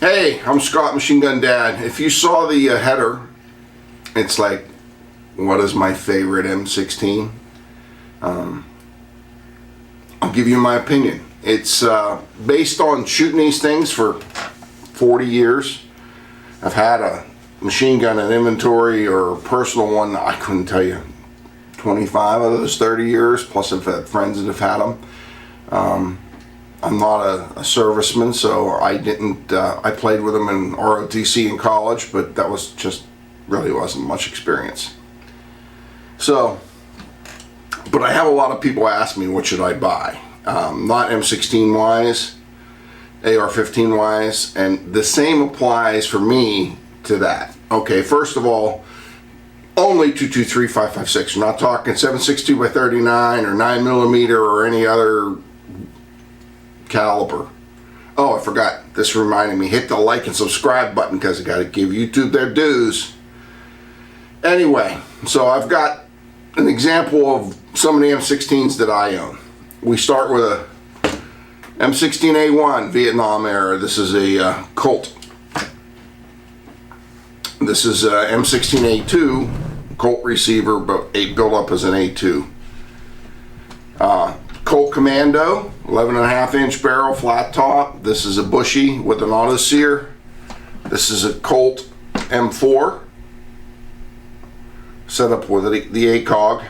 Hey, I'm Scott Machine Gun Dad. If you saw the header, it's like, what is my favorite M16? I'll give you my opinion. It's based on shooting these things for 40 years. I've had a machine gun in inventory or a personal one, I couldn't tell you, 25 of those 30 years, plus I've had friends that have had them. I'm not a serviceman, so I didn't, I played with them in ROTC in college, but that was just, really wasn't much experience. So, but I have a lot of people ask me what should I buy. Not M16 wise, AR-15 wise, and the same applies for me to that. Okay, first of all, only 223-556. We're not talking 7.62 by 39 or 9mm or any other caliber. Oh, I forgot. This reminded me. Hit the like and subscribe button because I got to give YouTube their dues. Anyway, so I've got an example of some of the M16s that I own. We start with a M16A1 Vietnam era. This is a Colt. This is a M16A2 Colt receiver, but built up as an A2. Colt Commando, 11.5-inch barrel, flat top. This is a Bushy with an auto sear. This is a Colt M4, set up with the ACOG.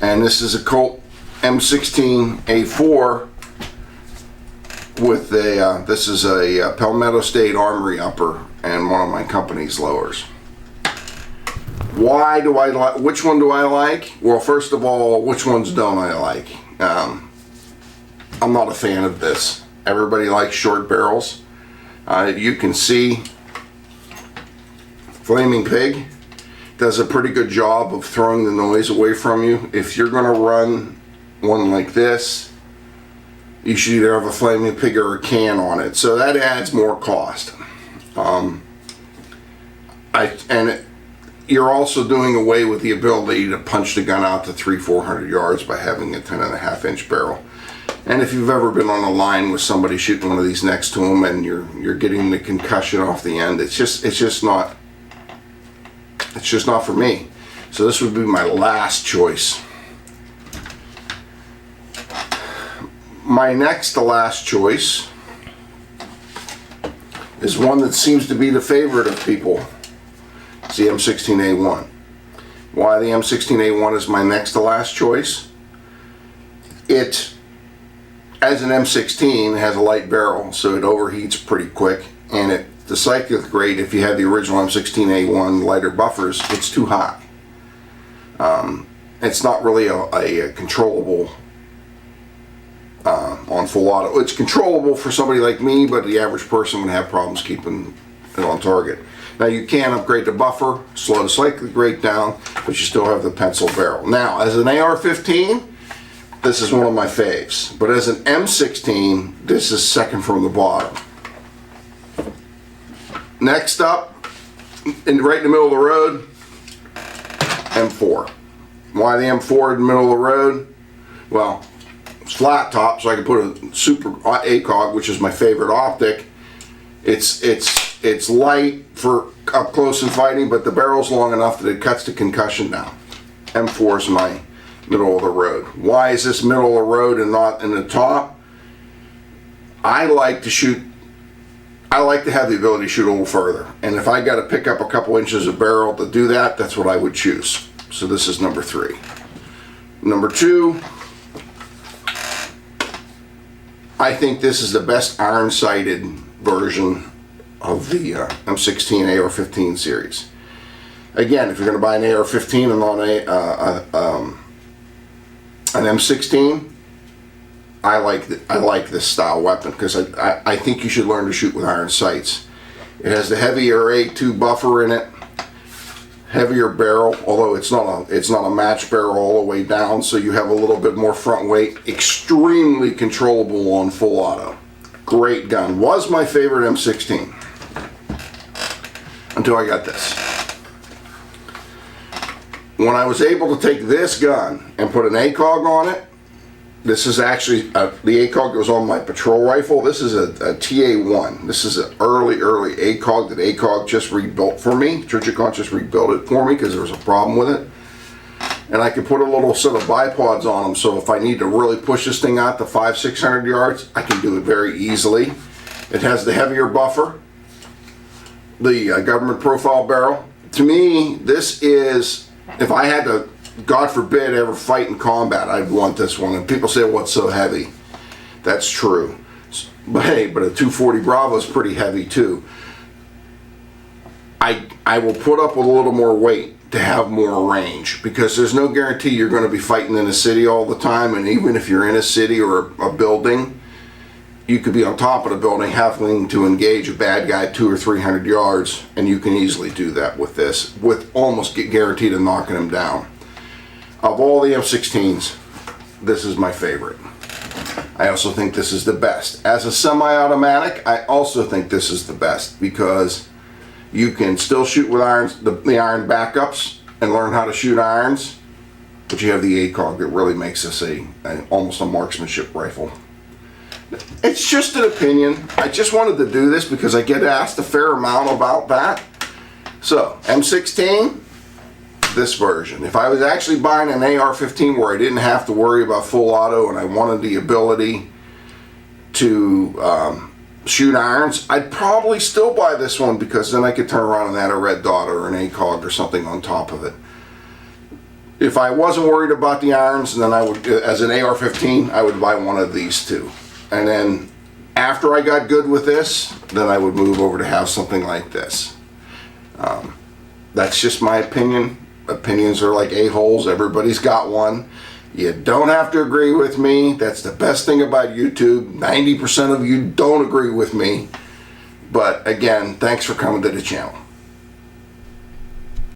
And this is a Colt M16 A4 with a, this is a Palmetto State Armory upper and one of my company's lowers. Why do I like, which one do I like? Well, first of all, which ones don't I like? I'm not a fan of this. Everybody likes short barrels. You can see Flaming Pig does a pretty good job of throwing the noise away from you. If you're going to run one like this, you should either have a Flaming Pig or a can on it. So that adds more cost. You're also doing away with the ability to punch the gun out to 300-400 yards by having a 10.5-inch barrel. And if you've ever been on a line with somebody shooting one of these next to them and you're getting the concussion off the end, it's just not for me. So this would be my last choice. My next to last choice is one that seems to be the favorite of people. It's the M16A1. Why the M16A1 is my next to last choice? It, as an M16, has a light barrel, so it overheats pretty quick, and the cyclic rate, if you have the original M16A1 lighter buffers, it's too high. It's not really a controllable on full auto. It's controllable for somebody like me, but the average person would have problems keeping it on target. Now you can upgrade the buffer, slow the cyclic rate down, but you still have the pencil barrel. Now, as an AR-15, this is one of my faves. But as an M16, this is second from the bottom. Next up, right in the middle of the road, M4. Why the M4 in the middle of the road? Well, it's flat top, so I can put a super ACOG, which is my favorite optic. It's light for up close and fighting, but the barrel's long enough that it cuts the concussion down. M4 is my middle of the road. Why is this middle of the road and not in the top? I like to have the ability to shoot a little further. And if I got to pick up a couple inches of barrel to do that, that's what I would choose. So this is number 3. Number 2, I think this is the best iron-sighted version of the M16 AR-15 series. Again, if you're going to buy an AR-15 and not an M16, I like this style weapon because I think you should learn to shoot with iron sights. It has the heavier A2 buffer in it, heavier barrel, although it's not a match barrel all the way down, so you have a little bit more front weight. Extremely controllable on full auto. Great gun. Was my favorite M16 until I got this. When I was able to take this gun and put an ACOG on it, This is actually, the ACOG goes on my patrol rifle. This is a TA1. This is an early ACOG that ACOG just rebuilt for me. Trigicon just rebuilt it for me because there was a problem with it. And I can put a little set of bipods on them, so if I need to really push this thing out to 500-600 yards, I can do it very easily. It has the heavier buffer, the government profile barrel. To me, this is, if I had to, God forbid, ever fight in combat, I'd want this one. And people say, well, it's so heavy. That's true. But hey, but a 240 Bravo is pretty heavy too. I will put up with a little more weight to have more range, because there's no guarantee you're going to be fighting in a city all the time. And even if you're in a city or a building, you could be on top of the building having to engage a bad guy 200 or 300 yards, and you can easily do that with this, with almost guaranteed of knocking him down. Of all the M16s, this is my favorite. I also think this is the best. As a semi-automatic, I also think this is the best, because you can still shoot with irons, the iron backups, and learn how to shoot irons, but you have the ACOG that really makes this almost a marksmanship rifle. It's just an opinion. I just wanted to do this because I get asked a fair amount about that. So, M16, this version. If I was actually buying an AR-15 where I didn't have to worry about full auto and I wanted the ability to shoot irons, I'd probably still buy this one, because then I could turn around and add a red dot or an ACOG or something on top of it. If I wasn't worried about the irons, then I would, as an AR-15, I would buy one of these two. And then after I got good with this, then I would move over to have something like this. That's just my opinion. Opinions are like a-holes. Everybody's got one. You don't have to agree with me. That's the best thing about YouTube. 90% of you don't agree with me. But again, thanks for coming to the channel.